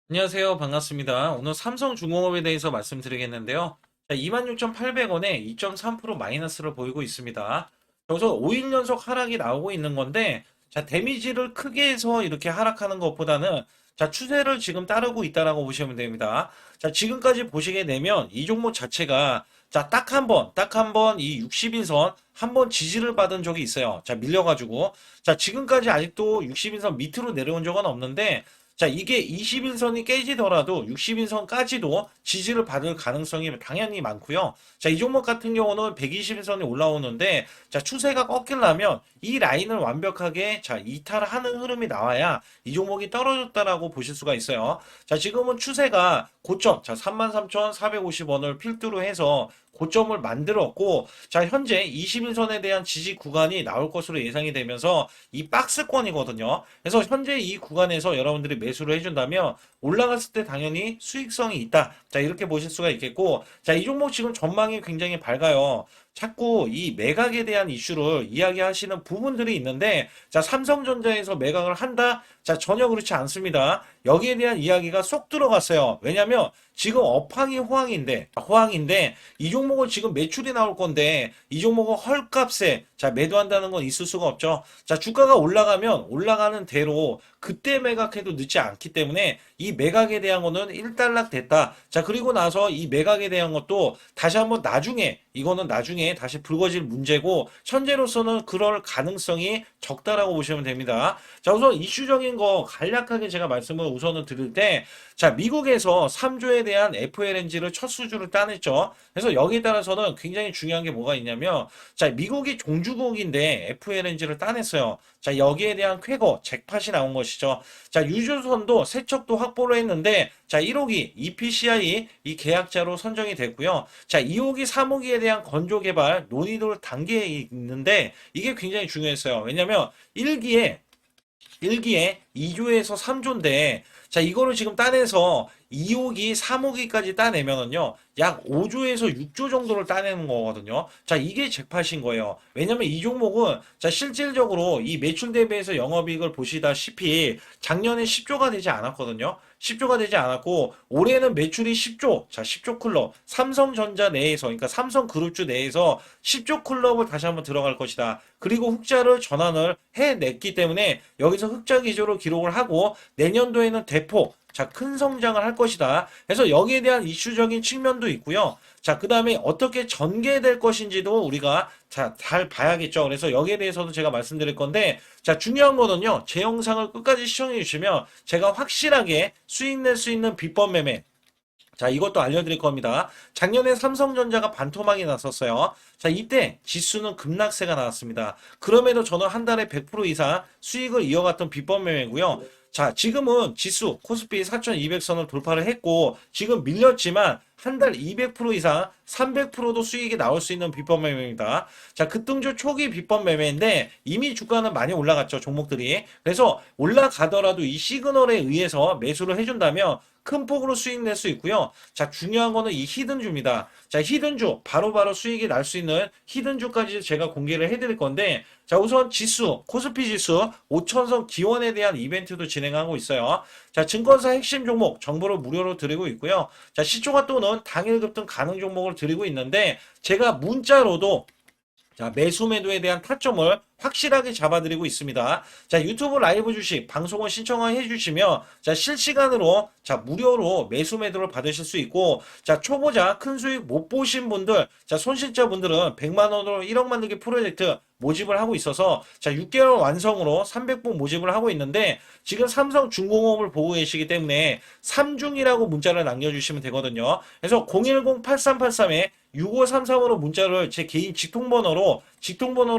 안녕하세요. 반갑습니다. 오늘 삼성중공업에 대해서 말씀드리겠는데요. 자, 26,800원에 2.3% 마이너스를 보이고 있습니다. 여기서 5일 연속 하락이 나오고 있는 건데, 자, 데미지를 크게 해서 이렇게 하락하는 것보다는 자, 추세를 지금 따르고 있다라고 보시면 됩니다. 자, 지금까지 보시게 되면 이 종목 자체가 자, 딱 한 번 이 60일선 한 번 지지를 받은 적이 있어요. 자, 밀려가지고. 자, 지금까지 아직도 60일선 밑으로 내려온 적은 없는데, 자, 이게 20일선이 깨지더라도 60일선까지도 지지를 받을 가능성이 당연히 많고요. 자, 이 종목 같은 경우는 120일선이 올라오는데, 자, 추세가 꺾이려면 이 라인을 완벽하게 자, 이탈하는 흐름이 나와야 이 종목이 떨어졌다라고 보실 수가 있어요. 자, 지금은 추세가 고점, 자, 33,450원을 필두로 해서 고점을 만들었고, 자, 현재 21선에 대한 지지 구간이 나올 것으로 예상이 되면서 이 박스권이거든요. 그래서 현재 이 구간에서 여러분들이 매수를 해준다면 올라갔을 때 당연히 수익성이 있다. 자, 이렇게 보실 수가 있겠고, 자, 이 종목 지금 전망이 굉장히 밝아요. 자꾸 이 매각에 대한 이슈를 이야기하시는 부분들이 있는데, 자, 삼성전자에서 매각을 한다? 자, 전혀 그렇지 않습니다. 여기에 대한 이야기가 쏙 들어갔어요. 왜냐면 지금 업황이 호황인데 이 종목은 지금 매출이 나올 건데 이 종목은 헐값에 자, 매도한다는 건 있을 수가 없죠. 자, 주가가 올라가면 올라가는 대로 그때 매각해도 늦지 않기 때문에 이 매각에 대한 거는 일단락 됐다. 자, 그리고 나서 이 매각에 대한 것도 다시 한번 이거는 나중에 다시 불거질 문제고 현재로서는 그럴 가능성이 적다라고 보시면 됩니다. 자, 우선 이슈적인 거 간략하게 제가 말씀을 우선은 드릴 때, 자, 미국에서 3조에 대한 FLNG를 첫 수주를 따냈죠. 그래서 여기에 따라서는 굉장히 중요한 게 뭐가 있냐면, 자, 미국이 종주국인데 FLNG를 따냈어요. 자, 여기에 대한 쾌거, 잭팟이 나온 것이죠. 자, 유조선도 세척도 확보를 했는데, 자, 1호기 EPCI 이 계약자로 선정이 됐고요. 자, 2호기, 3호기에 대한 건조 개발 논의도 단계에 있는데, 이게 굉장히 중요했어요. 왜냐면 1기에 2조에서 3조인데, 자, 이거를 지금 따내서 2호기, 3호기까지 따내면은요, 약 5조에서 6조 정도를 따내는 거거든요. 자, 이게 잭팟인 거예요. 왜냐면 이 종목은, 자, 실질적으로 이 매출 대비해서 영업이익을 보시다시피 작년에 10조가 되지 않았거든요. 10조가 되지 않았고, 올해는 매출이 10조, 자, 10조 클럽, 삼성전자 내에서, 그러니까 삼성그룹주 내에서 10조 클럽을 다시 한번 들어갈 것이다. 그리고 흑자를 전환을 해냈기 때문에 여기서 흑자 기조로 기록을 하고 내년도에는 대폭 자, 큰 성장을 할 것이다. 그래서 여기에 대한 이슈적인 측면도 있고요. 자, 그 다음에 어떻게 전개될 것인지도 우리가 자, 잘 봐야겠죠. 그래서 여기에 대해서도 제가 말씀드릴 건데, 자, 중요한 거는요, 제 영상을 끝까지 시청해 주시면 제가 확실하게 수익 낼 수 있는 비법 매매, 자, 이것도 알려드릴 겁니다. 작년에 삼성전자가 반토막이 났었어요. 자, 이때 지수는 급락세가 나왔습니다. 그럼에도 저는 한 달에 100% 이상 수익을 이어갔던 비법 매매고요. 자, 지금은 지수 코스피 4200선을 돌파를 했고 지금 밀렸지만 한 달 200% 이상 300%도 수익이 나올 수 있는 비법 매매입니다. 자, 급등주 초기 비법 매매인데 이미 주가는 많이 올라갔죠, 종목들이. 그래서 올라가더라도 이 시그널에 의해서 매수를 해준다면 큰 폭으로 수익 낼 수 있고요. 자, 중요한 거는 이 히든주입니다. 자, 히든주, 바로바로 수익이 날 수 있는 히든주까지 제가 공개를 해드릴 건데, 자, 우선 지수, 코스피 지수 5천선 기원에 대한 이벤트도 진행하고 있어요. 자, 증권사 핵심 종목 정보를 무료로 드리고 있고요. 자, 시초가 또는 당일 급등 가능 종목을 드리고 있는데, 제가 문자로도 자, 매수 매도에 대한 타점을 확실하게 잡아드리고 있습니다. 자, 유튜브 라이브 주식 방송을 신청해 주시면 자, 실시간으로 자, 무료로 매수 매도를 받으실 수 있고 자, 초보자 큰 수익 못 보신 분들, 자, 손실자분들은 100만 원으로 1억 만들기 프로젝트 모집을 하고 있어서 자, 6개월 완성으로 300분 모집을 하고 있는데 지금 삼성중공업을 보고 계시기 때문에 3중이라고 문자를 남겨주시면 되거든요. 그래서 010-8383에 6533으로 문자를 제 개인 직통번호로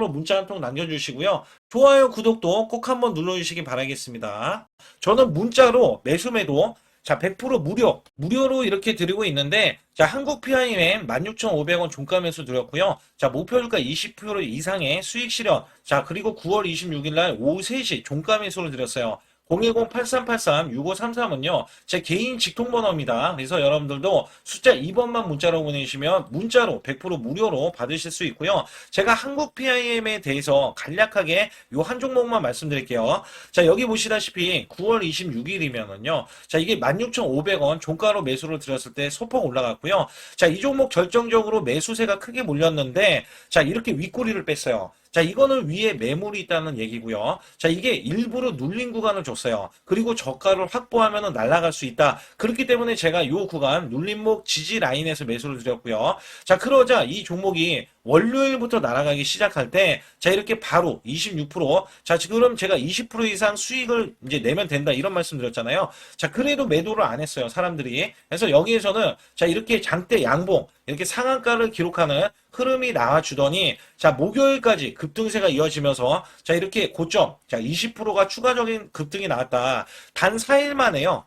문자 한 통 남겨주시고요. 좋아요, 구독도 꼭 한번 눌러주시기 바라겠습니다. 저는 문자로 매수매도 자, 100% 무료로 이렇게 드리고 있는데, 자, 한국 PIM 16,500원 종가 매수 드렸고요. 자, 목표주가 20% 이상의 수익 실현. 자, 그리고 9월 26일 날 오후 3시 종가 매수를 드렸어요. 010-8383-6533은요, 제 개인 직통번호입니다. 그래서 여러분들도 숫자 2번만 문자로 보내주시면 문자로 100% 무료로 받으실 수 있고요. 제가 한국 PIM에 대해서 간략하게 요 한 종목만 말씀드릴게요. 자, 여기 보시다시피 9월 26일이면은요, 자, 이게 16,500원 종가로 매수를 드렸을 때 소폭 올라갔고요. 자, 이 종목 결정적으로 매수세가 크게 몰렸는데, 자, 이렇게 윗꼬리를 뺐어요. 자, 이거는 위에 매물이 있다는 얘기고요. 자, 이게 일부러 눌린 구간을 줬어요. 그리고 저가를 확보하면 날아갈 수 있다. 그렇기 때문에 제가 이 구간 눌림목 지지 라인에서 매수를 드렸고요. 자, 그러자 이 종목이 월요일부터 날아가기 시작할 때, 자, 이렇게 바로 26%, 자, 지금 제가 20% 이상 수익을 이제 내면 된다, 이런 말씀 드렸잖아요. 자, 그래도 매도를 안 했어요, 사람들이. 그래서 여기에서는, 자, 이렇게 장대 양봉, 이렇게 상한가를 기록하는 흐름이 나와주더니, 자, 목요일까지 급등세가 이어지면서, 자, 이렇게 고점, 자, 20%가 추가적인 급등이 나왔다. 단 4일 만에요.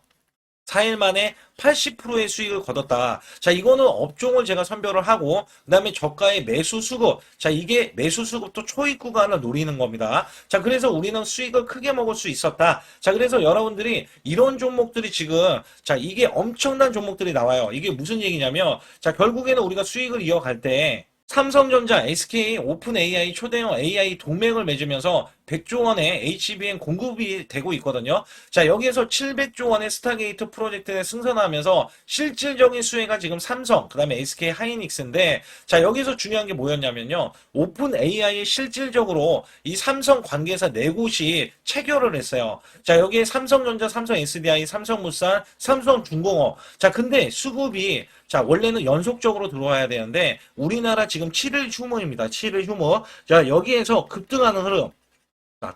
4일 만에 80%의 수익을 거뒀다. 자, 이거는 업종을 제가 선별을 하고, 그 다음에 저가의 매수 수급. 자, 이게 매수 수급도 초입 구간을 노리는 겁니다. 자, 그래서 우리는 수익을 크게 먹을 수 있었다. 자, 그래서 여러분들이 이런 종목들이 지금, 자, 이게 엄청난 종목들이 나와요. 이게 무슨 얘기냐면, 자, 결국에는 우리가 수익을 이어갈 때, 삼성전자, SK, 오픈 AI, 초대형 AI 동맹을 맺으면서 100조 원의 HBM 공급이 되고 있거든요. 자, 여기에서 700조 원의 스타게이트 프로젝트에 승선하면서 실질적인 수혜가 지금 삼성, 그 다음에 SK 하이닉스인데, 자, 여기서 중요한 게 뭐였냐면요. 오픈 AI에 실질적으로 이 삼성 관계사 4곳이 체결을 했어요. 자, 여기에 삼성전자, 삼성 SDI, 삼성물산, 삼성중공업. 자, 근데 수급이, 자, 원래는 연속적으로 들어와야 되는데, 우리나라 지금 7일 휴무입니다. 7일 휴무. 자, 여기에서 급등하는 흐름.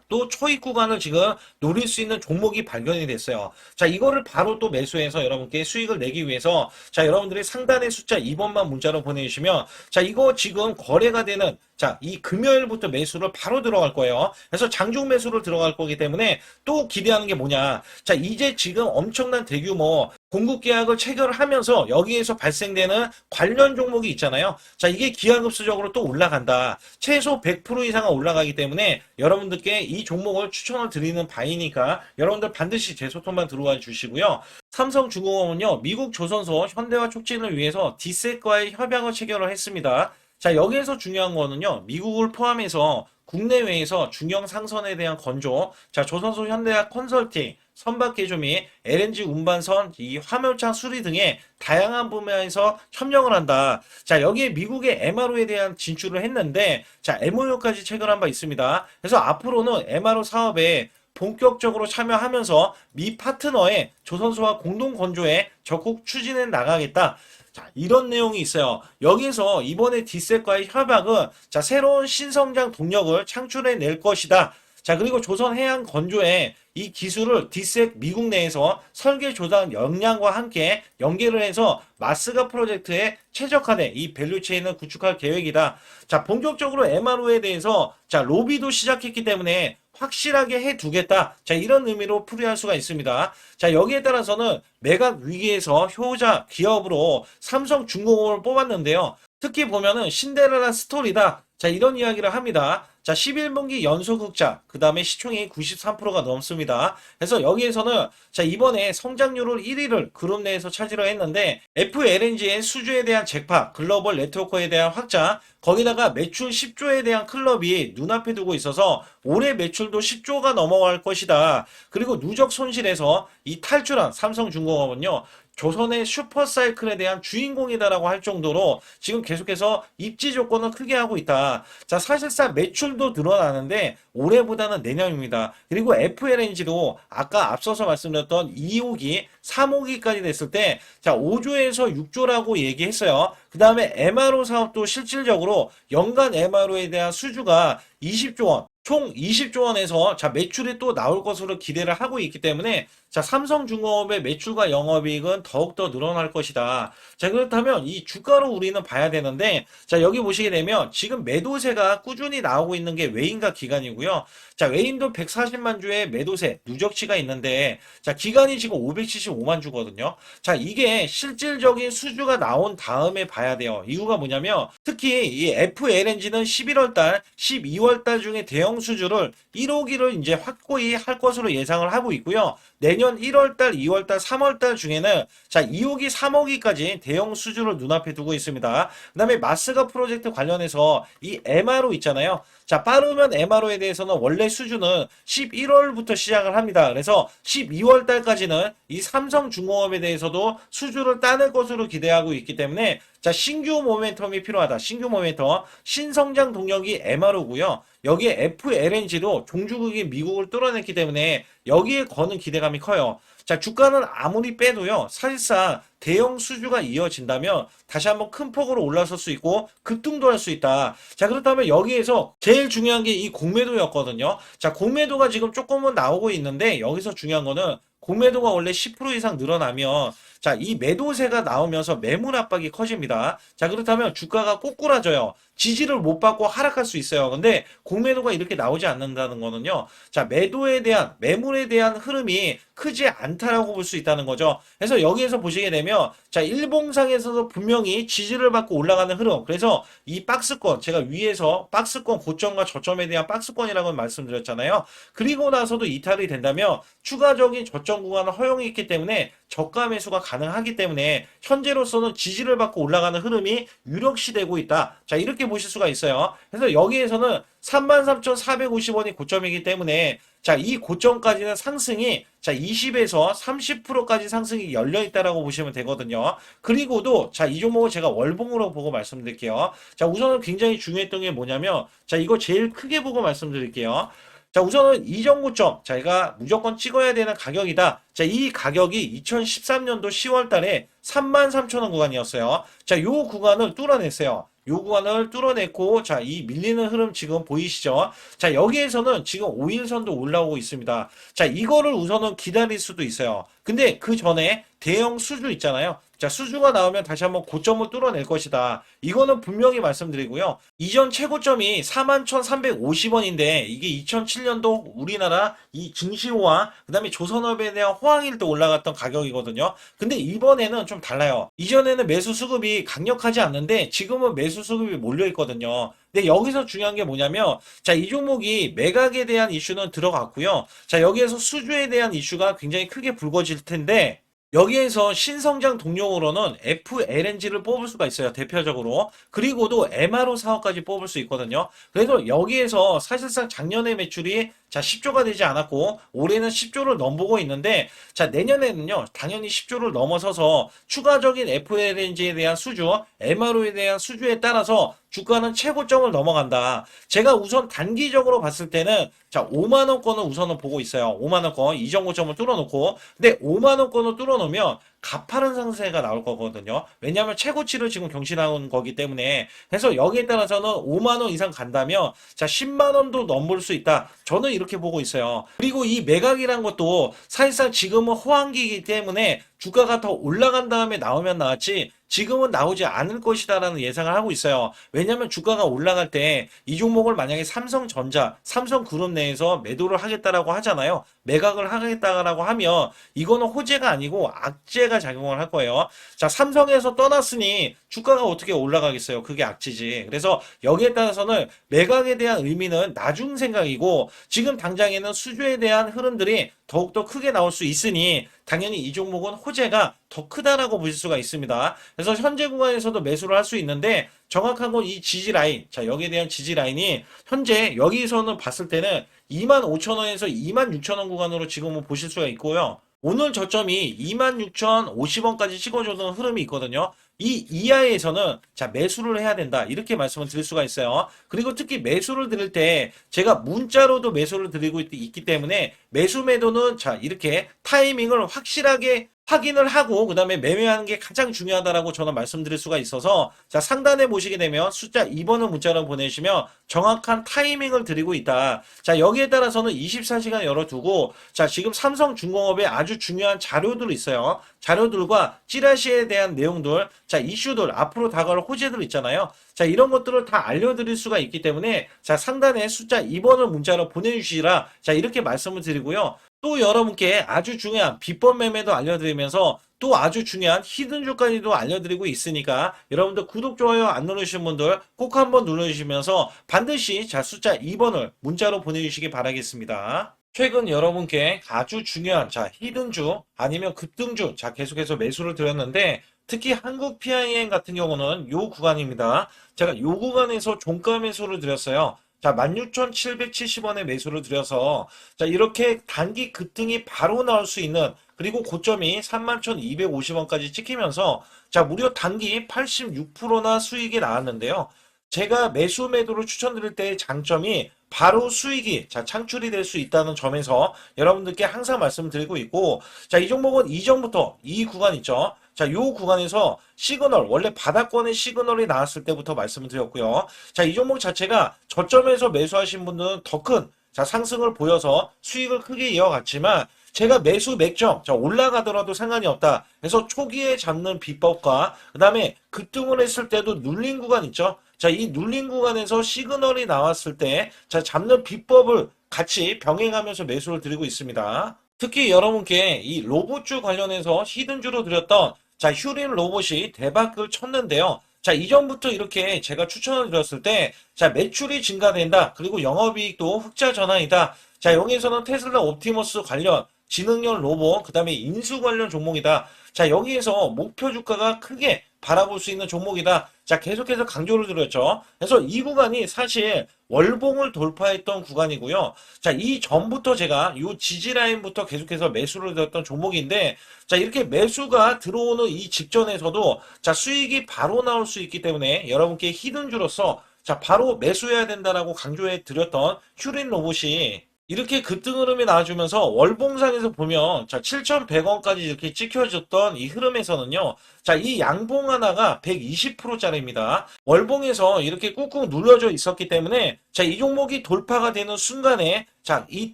또 초입 구간을 지금 노릴 수 있는 종목이 발견이 됐어요. 자, 이거를 바로 또 매수해서 여러분께 수익을 내기 위해서, 자, 여러분들이 상단의 숫자 2번만 문자로 보내주시면, 자, 이거 지금 거래가 되는, 자, 이 금요일부터 매수를 바로 들어갈 거예요. 그래서 장중 매수를 들어갈 거기 때문에 또 기대하는 게 뭐냐. 자, 이제 지금 엄청난 대규모 공급 계약을 체결하면서 여기에서 발생되는 관련 종목이 있잖아요. 자, 이게 기하급수적으로 또 올라간다. 최소 100% 이상은 올라가기 때문에 여러분들께 이 종목을 추천을 드리는 바이니까 여러분들 반드시 제 소통만 들어와 주시고요. 삼성중공업은요, 미국 조선소 현대화 촉진을 위해서 디셋과의 협약을 체결을 했습니다. 자, 여기에서 중요한 거는요, 미국을 포함해서 국내외에서 중형 상선에 대한 건조, 자, 조선소 현대화 컨설팅, 선박 개조 및 LNG 운반선, 이 화물차 수리 등의 다양한 분야에서 협력을 한다. 자, 여기에 미국의 MRO에 대한 진출을 했는데, 자, MOU까지 체결한 바 있습니다. 그래서 앞으로는 MRO 사업에 본격적으로 참여하면서 미 파트너의 조선소와 공동 건조에 적극 추진해 나가겠다. 자, 이런 내용이 있어요. 여기서 이번에 디셋과의 협약은, 자, 새로운 신성장 동력을 창출해 낼 것이다. 자, 그리고 조선해양건조에 이 기술을 디셋 미국 내에서 설계 조작 역량과 함께 연계를 해서 마스가 프로젝트에 최적화된 이 밸류체인을 구축할 계획이다. 자, 본격적으로 MRO에 대해서, 자, 로비도 시작했기 때문에 확실하게 해두겠다. 자, 이런 의미로 풀이할 수가 있습니다. 자, 여기에 따라서는 매각 위기에서 효자 기업으로 삼성중공업을 뽑았는데요. 특히 보면은 신데렐라 스토리다. 자, 이런 이야기를 합니다. 자, 11분기 연속 흑자, 그 다음에 시총이 93%가 넘습니다. 그래서 여기에서는, 자, 이번에 성장률을 1위를 그룹 내에서 차지를 했는데, FLNG의 수주에 대한 잭팟, 글로벌 네트워크에 대한 확장, 거기다가 매출 10조에 대한 클럽이 눈앞에 두고 있어서 올해 매출도 10조가 넘어갈 것이다. 그리고 누적 손실에서 이 탈출한 삼성중공업은요, 조선의 슈퍼사이클에 대한 주인공이다라고 할 정도로 지금 계속해서 입지 조건을 크게 하고 있다. 자, 사실상 매출도 늘어나는데 올해보다는 내년입니다. 그리고 FLNG도 아까 앞서서 말씀드렸던 2호기, 3호기까지 됐을 때, 자, 5조에서 6조라고 얘기했어요. 그 다음에 MRO 사업도 실질적으로 연간 MRO에 대한 수주가 20조 원, 총 20조 원에서, 자, 매출이 또 나올 것으로 기대를 하고 있기 때문에, 자, 삼성중공업의 매출과 영업이익은 더욱더 늘어날 것이다. 자, 그렇다면 이 주가로 우리는 봐야 되는데, 자, 여기 보시게 되면 지금 매도세가 꾸준히 나오고 있는 게 외인과 기관이고요. 자, 외인도 140만 주의 매도세 누적치가 있는데, 자, 기관이 지금 575만 주거든요. 자, 이게 실질적인 수주가 나온 다음에 봐야 돼요. 이유가 뭐냐면 특히 이 FLNG는 11월 달, 12월 달 중에 대형 대형 수주를 1호기를 이제 확고히 할 것으로 예상을 하고 있고요. 내년 1월달, 2월달, 3월달 중에는 자 2호기, 3호기까지 대형 수주를 눈앞에 두고 있습니다. 그다음에 마스가 프로젝트 관련해서 이 MRO 있잖아요. 자 빠르면 MRO에 대해서는 원래 수주는 11월부터 시작을 합니다. 그래서 12월 달까지는 이 삼성중공업에 대해서도 수주를 따낼 것으로 기대하고 있기 때문에 자 신규 모멘텀이 필요하다. 신규 모멘텀, 신성장 동력이 MRO고요. 여기에 FLNG로 종주국이 미국을 뚫어냈기 때문에 여기에 거는 기대감이 커요. 자, 주가는 아무리 빼도요, 사실상 대형 수주가 이어진다면 다시 한번 큰 폭으로 올라설 수 있고 급등도 할 수 있다. 자, 그렇다면 여기에서 제일 중요한 게 이 공매도였거든요. 자, 공매도가 지금 조금은 나오고 있는데 여기서 중요한 거는 공매도가 원래 10% 이상 늘어나면 자, 이 매도세가 나오면서 매물 압박이 커집니다. 자, 그렇다면 주가가 꼬꾸라져요. 지지를 못 받고 하락할 수 있어요. 근데 공매도가 이렇게 나오지 않는다는 거는요. 자, 매도에 대한, 매물에 대한 흐름이 크지 않다라고 볼 수 있다는 거죠. 그래서 여기에서 보시게 되면 자, 일봉상에서도 분명히 지지를 받고 올라가는 흐름. 그래서 이 박스권, 제가 위에서 박스권 고점과 저점에 대한 박스권이라고 말씀드렸잖아요. 그리고 나서도 이탈이 된다면 추가적인 저점 구간을 허용이 있기 때문에 저가 매수가 가능하기 때문에 현재로서는 지지를 받고 올라가는 흐름이 유력시되고 있다. 자, 이렇게 보실 수가 있어요. 그래서 여기에서는 33,450원이 고점이기 때문에 자, 이 고점까지는 상승이 자, 20에서 30%까지 상승이 열려 있다라고 보시면 되거든요. 그리고도 자, 이 종목을 제가 월봉으로 보고 말씀드릴게요. 자, 우선은 굉장히 중요했던 게 뭐냐면 자, 이거 제일 크게 보고 말씀드릴게요. 자, 우선은 이전 고점, 자기가 무조건 찍어야 되는 가격이다. 자, 이 가격이 2013년도 10월 달에 33,000원 구간이었어요. 자, 요 구간을 뚫어냈어요. 요 구간을 뚫어냈고, 자, 이 밀리는 흐름 지금 보이시죠? 자, 여기에서는 지금 5일선도 올라오고 있습니다. 자, 이거를 우선은 기다릴 수도 있어요. 근데 그 전에 대형 수주 있잖아요. 자, 수주가 나오면 다시 한번 고점을 뚫어낼 것이다. 이거는 분명히 말씀드리고요. 이전 최고점이 41,350원인데 이게 2007년도 우리나라 이 증시호황, 그 다음에 조선업에 대한 호황일 때 올라갔던 가격이거든요. 근데 이번에는 좀 달라요. 이전에는 매수 수급이 강력하지 않는데 지금은 매수 수급이 몰려 있거든요. 근데 여기서 중요한 게 뭐냐면 자, 이 종목이 매각에 대한 이슈는 들어갔고요. 자, 여기에서 수주에 대한 이슈가 굉장히 크게 불거질 텐데 여기에서 신성장 동력으로는 FLNG를 뽑을 수가 있어요. 대표적으로. 그리고도 MRO 사업까지 뽑을 수 있거든요. 그래서 여기에서 사실상 작년에 매출이 자 10조가 되지 않았고 올해는 10조를 넘보고 있는데 자 내년에는요. 당연히 10조를 넘어서서 추가적인 FLNG에 대한 수주, MRO에 대한 수주에 따라서 주가는 최고점을 넘어간다. 제가 우선 단기적으로 봤을 때는 자 5만원권을 우선은 보고 있어요. 5만원권 이전 고점을 뚫어놓고 근데 5만원권을 뚫어놓으면 가파른 상승세가 나올 거거든요. 왜냐하면 최고치를 지금 경신하는 거기 때문에 그래서 여기에 따라서는 5만원 이상 간다면 자 10만원도 넘을 수 있다. 저는 이렇게 보고 있어요. 그리고 이 매각이란 것도 사실상 지금은 호황기이기 때문에 주가가 더 올라간 다음에 나오면 나왔지 지금은 나오지 않을 것이다라는 예상을 하고 있어요. 왜냐하면 주가가 올라갈 때 이 종목을 만약에 삼성전자, 삼성그룹 내에서 매도를 하겠다라고 하잖아요. 매각을 하겠다라고 하면 이거는 호재가 아니고 악재가 작용을 할 거예요. 자, 삼성에서 떠났으니 주가가 어떻게 올라가겠어요? 그게 악재지. 그래서 여기에 따라서는 매각에 대한 의미는 나중 생각이고 지금 당장에는 수주에 대한 흐름들이 더욱더 크게 나올 수 있으니 당연히 이 종목은 호재가 더 크다라고 보실 수가 있습니다. 그래서 현재 구간에서도 매수를 할 수 있는데 정확한 건 이 지지 라인, 자 여기에 대한 지지 라인이 현재 여기서는 봤을 때는 25,000원에서 26,000원 구간으로 지금은 보실 수가 있고요. 오늘 저점이 26,050원까지 찍어주는 흐름이 있거든요. 이 이하에서는 자 매수를 해야 된다 이렇게 말씀을 드릴 수가 있어요. 그리고 특히 매수를 드릴 때 제가 문자로도 매수를 드리고 있기 때문에 매수 매도는 자 이렇게 타이밍을 확실하게 확인을 하고 그 다음에 매매하는 게 가장 중요하다라고 저는 말씀드릴 수가 있어서 자 상단에 보시게 되면 숫자 2번을 문자로 보내시면 정확한 타이밍을 드리고 있다. 자 여기에 따라서는 24시간 열어두고 자 지금 삼성중공업에 아주 중요한 자료들이 있어요. 자료들과 찌라시에 대한 내용들 자 이슈들 앞으로 다가올 호재들 있잖아요. 자 이런 것들을 다 알려드릴 수가 있기 때문에 자 상단에 숫자 2번을 문자로 보내주시라 자 이렇게 말씀을 드리고요. 또 여러분께 아주 중요한 비법 매매도 알려드리면서 또 아주 중요한 히든주까지도 알려드리고 있으니까 여러분들 구독, 좋아요 안 누르신 분들 꼭 한번 눌러주시면서 반드시 자 숫자 2번을 문자로 보내주시기 바라겠습니다. 최근 여러분께 아주 중요한 자 히든주 아니면 급등주 자 계속해서 매수를 드렸는데 특히 한국 PIM 같은 경우는 요 구간입니다. 제가 요 구간에서 종가 매수를 드렸어요. 자, 16,770원에 매수를 드려서 자, 이렇게 단기 급등이 바로 나올 수 있는 그리고 고점이 31,250원까지 찍히면서 자, 무려 단기 86%나 수익이 나왔는데요. 제가 매수 매도를 추천드릴 때의 장점이 바로 수익이 자, 창출이 될 수 있다는 점에서 여러분들께 항상 말씀드리고 있고 자, 이 종목은 이전부터 이 구간 있죠. 자, 요 구간에서 시그널, 원래 바닥권의 시그널이 나왔을 때부터 말씀을 드렸고요. 자, 이 종목 자체가 저점에서 매수하신 분들은 더 큰, 자, 상승을 보여서 수익을 크게 이어갔지만, 제가 매수 맥점, 자, 올라가더라도 상관이 없다. 그래서 초기에 잡는 비법과, 그 다음에 급등을 했을 때도 눌린 구간 있죠? 자, 이 눌린 구간에서 시그널이 나왔을 때, 자, 잡는 비법을 같이 병행하면서 매수를 드리고 있습니다. 특히 여러분께 이 로봇주 관련해서 히든주로 드렸던 자, 휴린 로봇이 대박을 쳤는데요. 자, 이전부터 이렇게 제가 추천을 드렸을 때, 자, 매출이 증가된다. 그리고 영업이익도 흑자 전환이다. 자, 여기에서는 테슬라 옵티머스 관련 지능형 로봇, 그 다음에 인수 관련 종목이다. 자, 여기에서 목표 주가가 크게 바라볼 수 있는 종목이다. 자, 계속해서 강조를 드렸죠. 그래서 이 구간이 사실 월봉을 돌파했던 구간이고요. 자, 이 전부터 제가 이 지지라인부터 계속해서 매수를 드렸던 종목인데, 자, 이렇게 매수가 들어오는 이 직전에서도 자, 수익이 바로 나올 수 있기 때문에 여러분께 히든주로서 자, 바로 매수해야 된다라고 강조해 드렸던 휴린 로봇이 이렇게 급등 흐름이 나와주면서 월봉상에서 보면 자 7,100원까지 이렇게 찍혀졌던 이 흐름에서는요. 자, 이 양봉 하나가 120%짜리입니다. 월봉에서 이렇게 꾹꾹 눌러져 있었기 때문에 자, 이 종목이 돌파가 되는 순간에 자, 이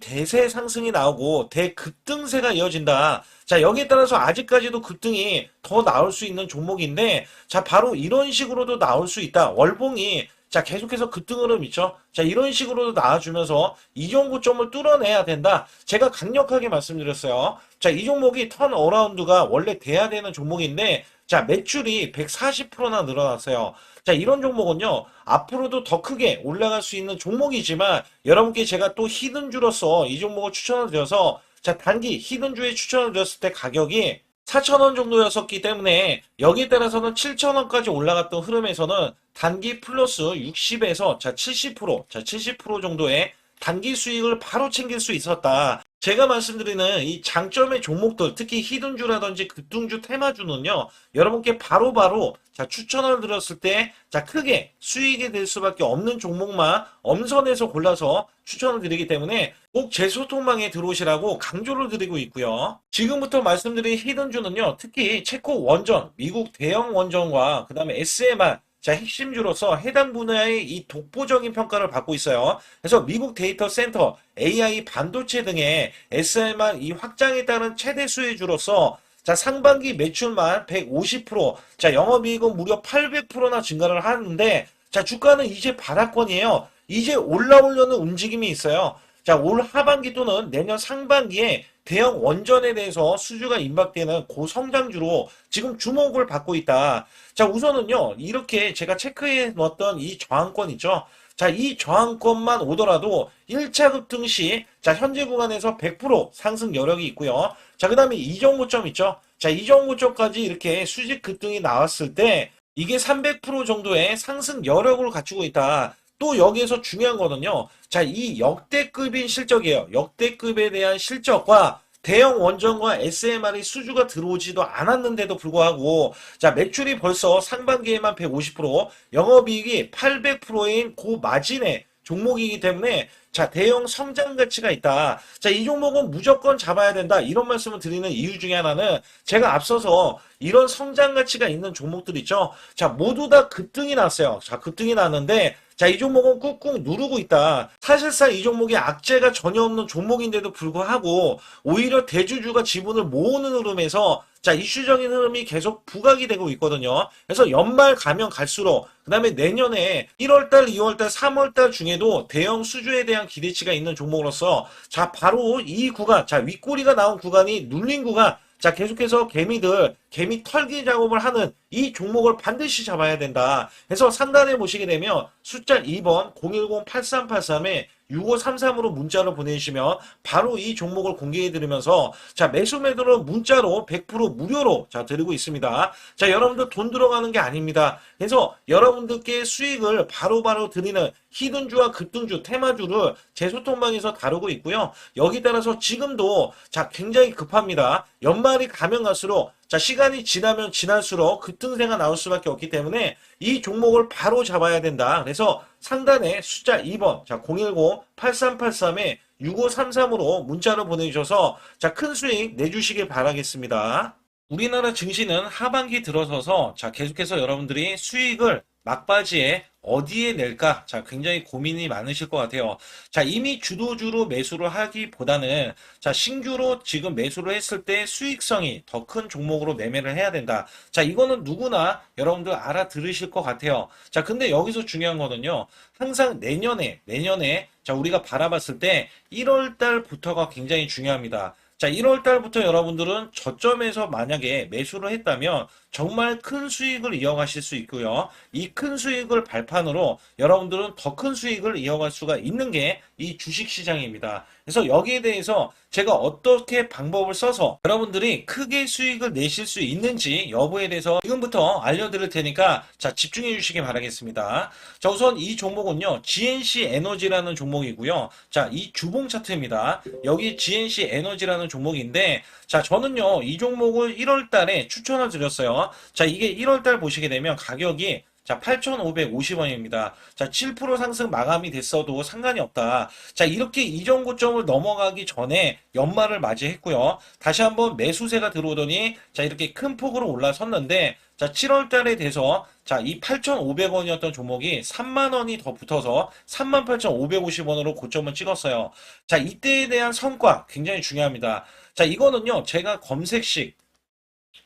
대세 상승이 나오고 대급등세가 이어진다. 자, 여기에 따라서 아직까지도 급등이 더 나올 수 있는 종목인데 자, 바로 이런 식으로도 나올 수 있다. 월봉이 자, 계속해서 급등 흐름 있죠? 자, 이런 식으로도 나와주면서 이전 고점을 뚫어내야 된다. 제가 강력하게 말씀드렸어요. 자, 이 종목이 턴 어라운드가 원래 돼야 되는 종목인데, 자, 매출이 140%나 늘어났어요. 자, 이런 종목은요, 앞으로도 더 크게 올라갈 수 있는 종목이지만, 여러분께 제가 또 히든주로서 이 종목을 추천을 드려서, 자, 단기 히든주에 추천을 드렸을 때 가격이 4,000원 정도였었기 때문에 여기에 따라서는 7,000원까지 올라갔던 흐름에서는 단기 플러스 60에서 자 70% 정도의 단기 수익을 바로 챙길 수 있었다. 제가 말씀드리는 이 장점의 종목들, 특히 히든주라든지 급등주, 테마주는요, 여러분께 바로바로 자 추천을 드렸을 때 자 크게 수익이 될 수밖에 없는 종목만 엄선해서 골라서 추천을 드리기 때문에 꼭 제 소통방에 들어오시라고 강조를 드리고 있고요. 지금부터 말씀드린 히든주는요, 특히 체코 원전, 미국 대형 원전과 그 다음에 SMR 자, 핵심주로서 해당 분야의 이 독보적인 평가를 받고 있어요. 그래서 미국 데이터 센터, AI 반도체 등의 SMR 이 확장에 따른 최대 수혜주로서 자, 상반기 매출만 150%, 자, 영업이익은 무려 800%나 증가를 하는데, 자, 주가는 이제 바닥권이에요. 이제 올라오려는 움직임이 있어요. 자, 올 하반기 또는 내년 상반기에 대형 원전에 대해서 수주가 임박되는 고성장주로 지금 주목을 받고 있다. 자, 우선은요, 이렇게 제가 체크해 놓았던 이 저항권 있죠. 자, 이 저항권만 오더라도 1차 급등 시, 자, 현재 구간에서 100% 상승 여력이 있고요. 자, 그 다음에 이전 고점 있죠. 자, 이전 고점까지 이렇게 수직 급등이 나왔을 때, 이게 300% 정도의 상승 여력을 갖추고 있다. 또 여기에서 중요한 거는요. 자, 이 역대급인 실적이에요. 역대급에 대한 실적과 대형 원전과 SMR이 수주가 들어오지도 않았는데도 불구하고 자, 매출이 벌써 상반기에만 150%, 영업이익이 800%인 고마진의 종목이기 때문에 자, 대형 성장 가치가 있다. 자, 이 종목은 무조건 잡아야 된다. 이런 말씀을 드리는 이유 중에 하나는 제가 앞서서 이런 성장 가치가 있는 종목들 있죠. 자, 모두 다 급등이 났어요. 자, 급등이 났는데 자, 이 종목은 꾹꾹 누르고 있다. 사실상 이 종목이 악재가 전혀 없는 종목인데도 불구하고 오히려 대주주가 지분을 모으는 흐름에서 자, 이슈적인 흐름이 계속 부각이 되고 있거든요. 그래서 연말 가면 갈수록 그다음에 내년에 1월달, 2월달, 3월달 중에도 대형 수주에 대한 기대치가 있는 종목으로서 자, 바로 이 구간, 자, 윗꼬리가 나온 구간이 눌린 구간, 자, 계속해서 개미 털기 작업을 하는 이 종목을 반드시 잡아야 된다. 그래서 상단에 보시게 되면 숫자 2번 010-8383에 6533으로 문자를 보내주시면 바로 이 종목을 공개해 드리면서 자, 매수 매도를 문자로 100% 무료로 자, 드리고 있습니다. 자, 여러분들 돈 들어가는 게 아닙니다. 그래서 여러분들께 수익을 바로바로 드리는 히든주와 급등주, 테마주를 제 소통방에서 다루고 있고요. 여기 따라서 지금도 자, 굉장히 급합니다. 연말이 가면 갈수록 자, 시간이 지나면 지날수록 급등세가 나올 수밖에 없기 때문에 이 종목을 바로 잡아야 된다. 그래서 상단에 숫자 2번, 자, 010-8383에 6533으로 문자를 보내주셔서 자, 큰 수익 내주시길 바라겠습니다. 우리나라 증시는 하반기 들어서서 자, 계속해서 여러분들이 수익을 막바지에 어디에 낼까? 자, 굉장히 고민이 많으실 것 같아요. 자, 이미 주도주로 매수를 하기보다는 자, 신규로 지금 매수를 했을 때 수익성이 더 큰 종목으로 매매를 해야 된다. 자, 이거는 누구나 여러분들 알아들으실 것 같아요. 자, 근데 여기서 중요한 거는요. 항상 내년에 자, 우리가 바라봤을 때 1월 달부터가 굉장히 중요합니다. 자, 1월 달부터 여러분들은 저점에서 만약에 매수를 했다면 정말 큰 수익을 이어가실 수 있고요. 이 큰 수익을 발판으로 여러분들은 더 큰 수익을 이어갈 수가 있는 게 이 주식시장입니다. 그래서 여기에 대해서 제가 어떻게 방법을 써서 여러분들이 크게 수익을 내실 수 있는지 여부에 대해서 지금부터 알려드릴 테니까 자, 집중해 주시기 바라겠습니다. 자, 우선 이 종목은요. GNC 에너지라는 종목이고요. 자, 이 주봉 차트입니다. 여기 GNC 에너지라는 종목인데 자, 저는요. 이 종목을 1월 달에 추천을 드렸어요. 자, 이게 1월 달 보시게 되면 가격이 자, 8,550원입니다. 자, 7% 상승 마감이 됐어도 상관이 없다. 자, 이렇게 이전 고점을 넘어가기 전에 연말을 맞이했고요. 다시 한번 매수세가 들어오더니 자, 이렇게 큰 폭으로 올라섰는데 자, 7월 달에 돼서 자, 이 8,500원이었던 종목이 3만 원이 더 붙어서 38,550원으로 고점을 찍었어요. 자, 이때에 대한 성과 굉장히 중요합니다. 자, 이거는요. 제가 검색식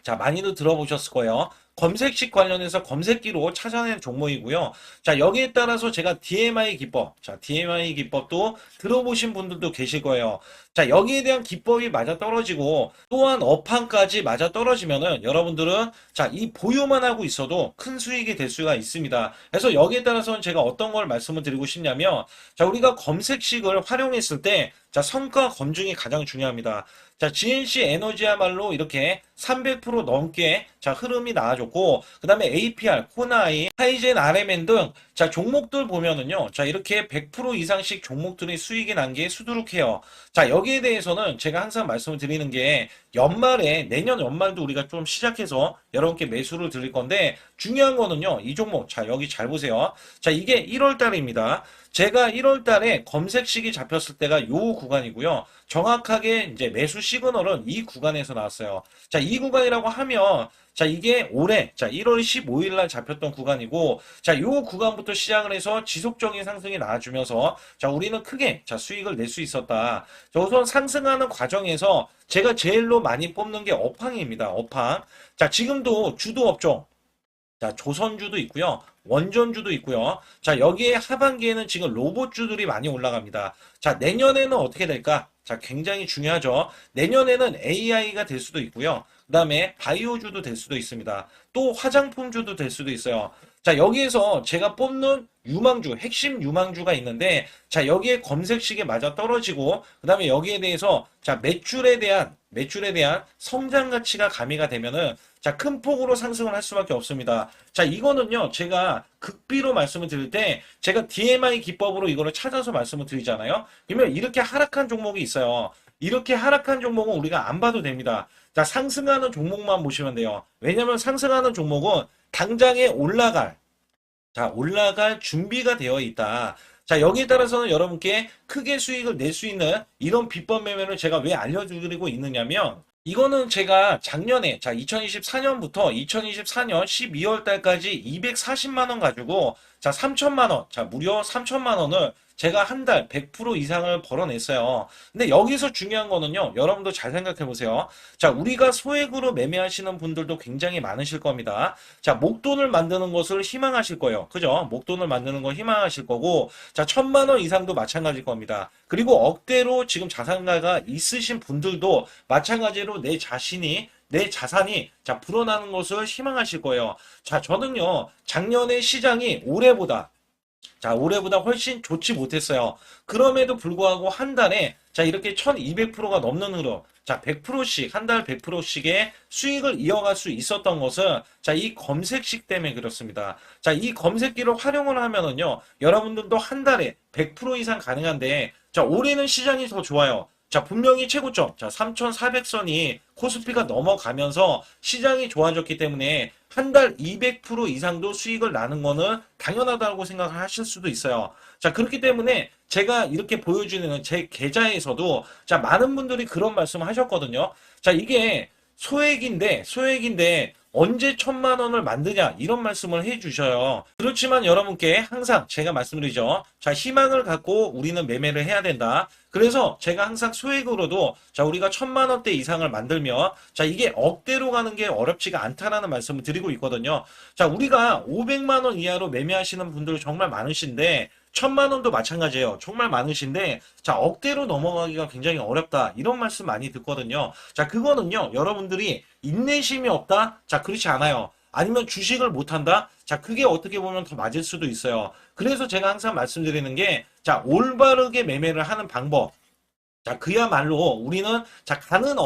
자, 많이들 들어보셨을 거예요. 검색식 관련해서 검색기로 찾아낸 종목이고요. 자, 여기에 따라서 제가 DMI 기법, 자, DMI 기법도 들어보신 분들도 계실 거예요. 자, 여기에 대한 기법이 맞아 떨어지고 또한 업황까지 맞아 떨어지면은 여러분들은 자, 이 보유만 하고 있어도 큰 수익이 될 수가 있습니다. 그래서 여기에 따라서는 제가 어떤 걸 말씀을 드리고 싶냐면 자, 우리가 검색식을 활용했을 때 자, 성과 검증이 가장 중요합니다. 자, GNC 에너지야말로 이렇게 300% 넘게 자, 흐름이 나와줬고, 그 다음에 APR, 코나이, 하이젠, RMN 등 자, 종목들 보면은요. 자, 이렇게 100% 이상씩 종목들이 수익이 난 게 수두룩해요. 자, 여기에 대해서는 제가 항상 말씀을 드리는 게 연말에, 내년 연말도 우리가 좀 시작해서 여러분께 매수를 드릴 건데, 중요한 거는요. 이 종목, 자, 여기 잘 보세요. 자, 이게 1월 달입니다. 제가 1월 달에 검색식이 잡혔을 때가 요 구간이고요. 정확하게 이제 매수 시그널은 이 구간에서 나왔어요. 자, 이 구간이라고 하면 자, 이게 올해 자, 1월 15일 날 잡혔던 구간이고 자, 요 구간부터 시작을 해서 지속적인 상승이 나와주면서 자, 우리는 크게 자, 수익을 낼 수 있었다. 자, 우선 상승하는 과정에서 제가 제일로 많이 뽑는 게 업황입니다. 업황. 자, 지금도 주도 업종 자, 조선주도 있고요. 원전주도 있고요. 자, 여기에 하반기에는 지금 로봇주들이 많이 올라갑니다. 자, 내년에는 어떻게 될까? 자, 굉장히 중요하죠. 내년에는 AI가 될 수도 있고요. 그 다음에 바이오주도 될 수도 있습니다. 또 화장품주도 될 수도 있어요. 자, 여기에서 제가 뽑는 유망주, 핵심 유망주가 있는데, 자, 여기에 검색식에 맞아 떨어지고, 그 다음에 여기에 대해서, 자, 매출에 대한 성장 가치가 가미가 되면은, 자, 큰 폭으로 상승을 할 수밖에 없습니다. 자, 이거는요, 제가 극비로 말씀을 드릴 때, 제가 DMI 기법으로 이거를 찾아서 말씀을 드리잖아요. 그러면 이렇게 하락한 종목이 있어요. 이렇게 하락한 종목은 우리가 안 봐도 됩니다. 자, 상승하는 종목만 보시면 돼요. 왜냐면 상승하는 종목은 당장에 올라갈 준비가 되어 있다. 자, 여기에 따라서는 여러분께 크게 수익을 낼 수 있는 이런 비법 매매를 제가 왜 알려드리고 있느냐면 이거는 제가 작년에, 자, 2024년부터 2024년 12월 달까지 240만 원 가지고, 자, 3천만 원, 자, 무려 3천만 원을 제가 한 달 100% 이상을 벌어냈어요. 근데 여기서 중요한 거는요, 여러분도 잘 생각해 보세요. 자, 우리가 소액으로 매매하시는 분들도 굉장히 많으실 겁니다. 자, 목돈을 만드는 것을 희망하실 거예요. 그죠? 목돈을 만드는 걸 희망하실 거고, 자, 1,000만 원 이상도 마찬가지일 겁니다. 그리고 억대로 지금 자산가가 있으신 분들도 마찬가지로 내 자산이 자 불어나는 것을 희망하실 거예요. 자, 저는요 작년에 시장이 올해보다 훨씬 좋지 못했어요. 그럼에도 불구하고 한 달에 자 이렇게 1200%가 넘는 흐름, 자 100%씩 한 달 100%씩의 수익을 이어갈 수 있었던 것은 자 이 검색식 때문에 그렇습니다. 자 이 검색기를 활용을 하면은요 여러분들도 한 달에 100% 이상 가능한데 자 올해는 시장이 더 좋아요. 자, 분명히 최고점, 자, 3,400선이 코스피가 넘어가면서 시장이 좋아졌기 때문에 한 달 200% 이상도 수익을 나는 거는 당연하다고 생각을 하실 수도 있어요. 자, 그렇기 때문에 제가 이렇게 보여주는 제 계좌에서도 자, 많은 분들이 그런 말씀을 하셨거든요. 자, 이게 소액인데 언제 1,000만 원을 만드냐 이런 말씀을 해주셔요. 그렇지만 여러분께 항상 제가 말씀드리죠. 자, 희망을 갖고 우리는 매매를 해야 된다. 그래서 제가 항상 소액으로도 자 우리가 1,000만 원대 이상을 만들면 자 이게 억대로 가는 게 어렵지가 않다라는 말씀을 드리고 있거든요. 자 우리가 500만 원 이하로 매매하시는 분들 정말 많으신데 1,000만 원도 마찬가지예요. 정말 많으신데 자 억대로 넘어가기가 굉장히 어렵다 이런 말씀 많이 듣거든요. 자 그거는요 여러분들이 인내심이 없다? 자 그렇지 않아요. 아니면 주식을 못한다? 자 그게 어떻게 보면 더 맞을 수도 있어요. 그래서 제가 항상 말씀드리는 게 자 올바르게 매매를 하는 방법, 자, 그야말로 우리는 자, 가는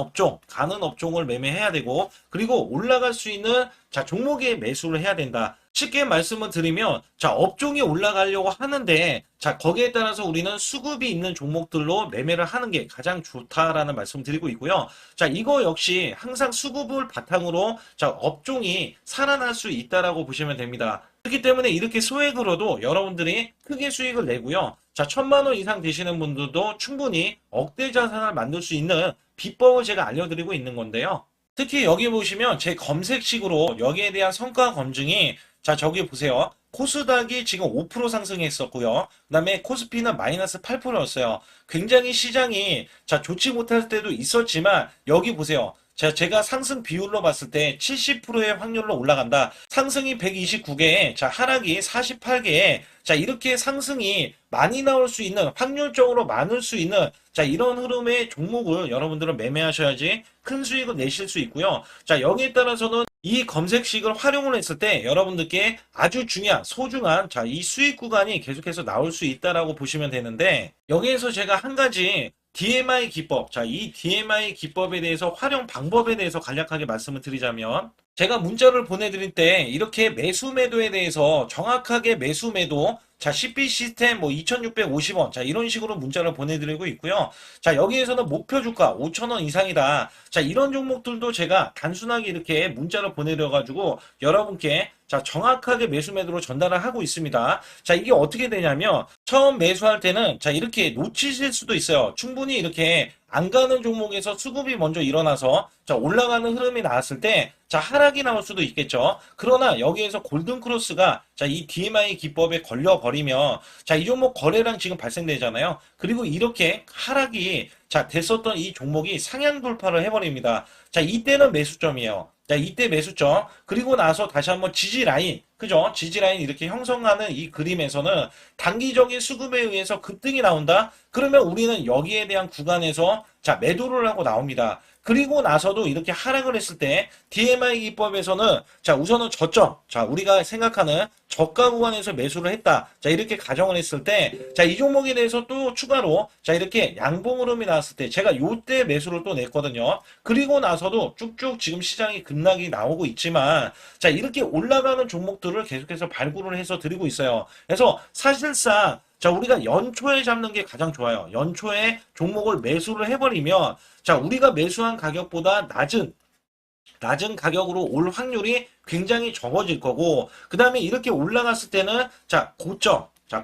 업종을 매매해야 되고, 그리고 올라갈 수 있는 자, 종목에 매수를 해야 된다. 쉽게 말씀을 드리면, 자, 업종이 올라가려고 하는데, 자, 거기에 따라서 우리는 수급이 있는 종목들로 매매를 하는 게 가장 좋다라는 말씀 드리고 있고요. 자, 이거 역시 항상 수급을 바탕으로 자, 업종이 살아날 수 있다라고 보시면 됩니다. 그렇기 때문에 이렇게 소액으로도 여러분들이 크게 수익을 내고요. 자, 1,000만 원 이상 되시는 분들도 충분히 억대 자산을 만들 수 있는 비법을 제가 알려드리고 있는 건데요. 특히 여기 보시면 제 검색식으로 여기에 대한 성과 검증이 자, 저기 보세요. 코스닥이 지금 5% 상승했었고요. 그다음에 코스피는 마이너스 8%였어요. 굉장히 시장이 자, 좋지 못할 때도 있었지만 여기 보세요. 자, 제가 상승 비율로 봤을 때 70%의 확률로 올라간다. 상승이 129개에, 자, 하락이 48개에, 자, 이렇게 상승이 많이 나올 수 있는, 확률적으로 많을 수 있는, 자, 이런 흐름의 종목을 여러분들은 매매하셔야지 큰 수익을 내실 수 있고요. 자, 여기에 따라서는 이 검색식을 활용을 했을 때 여러분들께 아주 중요한, 소중한, 자, 이 수익 구간이 계속해서 나올 수 있다라고 보시면 되는데, 여기에서 제가 한 가지 DMI 기법. 자, 이 DMI 기법에 대해서 활용 방법에 대해서 간략하게 말씀을 드리자면 제가 문자를 보내드릴 때 이렇게 매수 매도에 대해서 정확하게 매수 매도 자, CP 시스템 뭐 2,650원. 자, 이런 식으로 문자를 보내드리고 있고요. 자, 여기에서는 목표 주가 5,000원 이상이다. 자, 이런 종목들도 제가 단순하게 이렇게 문자를 보내드려가지고 여러분께 자, 정확하게 매수 매도로 전달을 하고 있습니다. 자, 이게 어떻게 되냐면 처음 매수할 때는 자, 이렇게 놓치실 수도 있어요. 충분히 이렇게 안 가는 종목에서 수급이 먼저 일어나서 자, 올라가는 흐름이 나왔을 때 자, 하락이 나올 수도 있겠죠. 그러나 여기에서 골든 크로스가 자, 이 DMI 기법에 걸려 버리면 자, 이 종목 거래량 지금 발생되잖아요. 그리고 이렇게 하락이 자, 됐었던 이 종목이 상향 돌파를 해버립니다. 자, 이때는 매수점이에요. 자, 이때 매수점. 그리고 나서 다시 한번 지지 라인. 그죠? 지지 라인 이렇게 형성하는 이 그림에서는 단기적인 수급에 의해서 급등이 나온다? 그러면 우리는 여기에 대한 구간에서 자, 매도를 하고 나옵니다. 그리고 나서도 이렇게 하락을 했을 때 DMI 기법에서는 자, 우선은 저점. 자, 우리가 생각하는 저가 구간에서 매수를 했다. 자, 이렇게 가정을 했을 때 자, 이 종목에 대해서 또 추가로 자, 이렇게 양봉 흐름이 나왔을 때 제가 요때 매수를 또 냈거든요. 그리고 나서도 쭉쭉 지금 시장이 급락이 나오고 있지만 자, 이렇게 올라가는 종목들을 계속해서 발굴을 해서 드리고 있어요. 그래서 사실상 자, 우리가 연초에 잡는 게 가장 좋아요. 연초에 종목을 매수를 해버리면 자, 우리가 매수한 가격보다 낮은 가격으로 올 확률이 굉장히 적어질 거고, 그 다음에 이렇게 올라갔을 때는 자,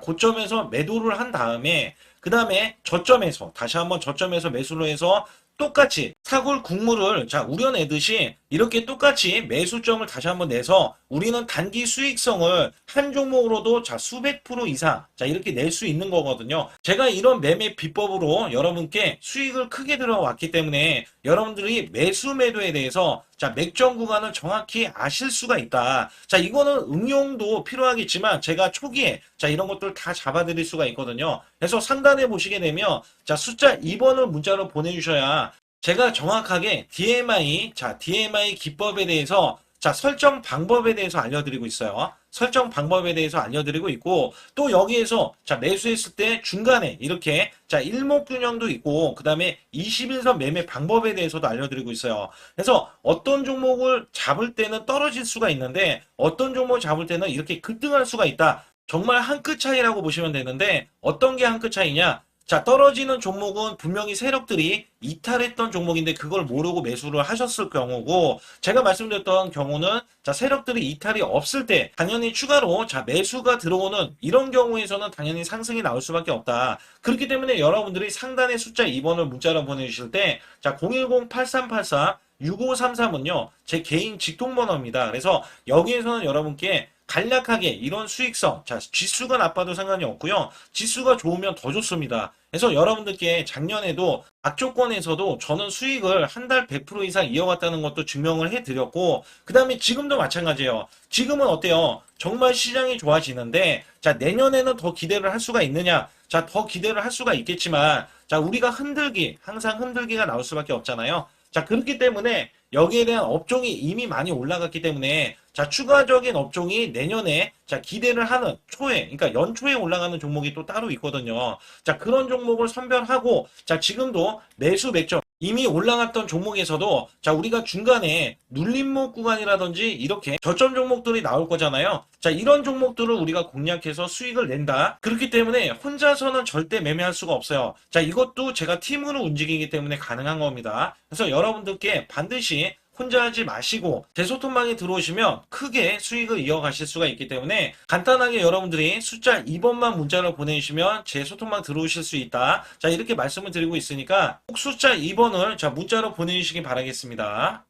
고점에서 매도를 한 다음에, 그 다음에 저점에서, 다시 한번 저점에서 매수를 해서 똑같이 사골 국물을 자 우려내듯이 이렇게 똑같이 매수점을 다시 한번 내서 우리는 단기 수익성을 한 종목으로도 자 수백 프로 이상 자 이렇게 낼 수 있는 거거든요. 제가 이런 매매 비법으로 여러분께 수익을 크게 들어왔기 때문에 여러분들이 매수 매도에 대해서 자 맥점 구간을 정확히 아실 수가 있다. 자 이거는 응용도 필요하겠지만 제가 초기에 자 이런 것들 다 잡아드릴 수가 있거든요. 그래서 상단에 보시게 되면 자 숫자 2번을 문자로 보내주셔야 제가 정확하게 DMI 자 DMI 기법에 대해서 자 설정 방법에 대해서 알려드리고 있어요. 설정 방법에 대해서 알려드리고 있고 또 여기에서 자 매수했을 때 중간에 이렇게 자 일목균형도 있고 그 다음에 21선 매매 방법에 대해서도 알려드리고 있어요. 그래서 어떤 종목을 잡을 때는 떨어질 수가 있는데 어떤 종목을 잡을 때는 이렇게 급등할 수가 있다. 정말 한 끗 차이라고 보시면 되는데 어떤 게 한 끗 차이냐? 자, 떨어지는 종목은 분명히 세력들이 이탈했던 종목인데 그걸 모르고 매수를 하셨을 경우고 제가 말씀드렸던 경우는 자, 세력들이 이탈이 없을 때 당연히 추가로 자, 매수가 들어오는 이런 경우에서는 당연히 상승이 나올 수밖에 없다. 그렇기 때문에 여러분들이 상단의 숫자 2번을 문자로 보내주실 때 자, 010-8384 6533은요, 제 개인 직통번호입니다. 그래서 여기에서는 여러분께 간략하게 이런 수익성, 자, 지수가 나빠도 상관이 없고요. 지수가 좋으면 더 좋습니다. 그래서 여러분들께 작년에도 악조건에서도 저는 수익을 한 달 100% 이상 이어갔다는 것도 증명을 해드렸고, 그 다음에 지금도 마찬가지예요. 지금은 어때요? 정말 시장이 좋아지는데, 자, 내년에는 더 기대를 할 수가 있느냐? 자, 더 기대를 할 수가 있겠지만, 자, 우리가 항상 흔들기가 나올 수밖에 없잖아요. 자, 그렇기 때문에 여기에 대한 업종이 이미 많이 올라갔기 때문에 자, 추가적인 업종이 내년에 자, 기대를 하는 초에, 그러니까 연초에 올라가는 종목이 또 따로 있거든요. 자, 그런 종목을 선별하고 자, 지금도 매수 맥점 이미 올라갔던 종목에서도 자, 우리가 중간에 눌림목 구간이라든지 이렇게 저점 종목들이 나올 거잖아요. 자, 이런 종목들을 우리가 공략해서 수익을 낸다. 그렇기 때문에 혼자서는 절대 매매할 수가 없어요. 자, 이것도 제가 팀으로 움직이기 때문에 가능한 겁니다. 그래서 여러분들께 반드시 혼자 하지 마시고 제 소통방에 들어오시면 크게 수익을 이어가실 수가 있기 때문에 간단하게 여러분들이 숫자 2번만 문자로 보내주시면 제 소통방 들어오실 수 있다. 자, 이렇게 말씀을 드리고 있으니까 꼭 숫자 2번을 자 문자로 보내주시기 바라겠습니다.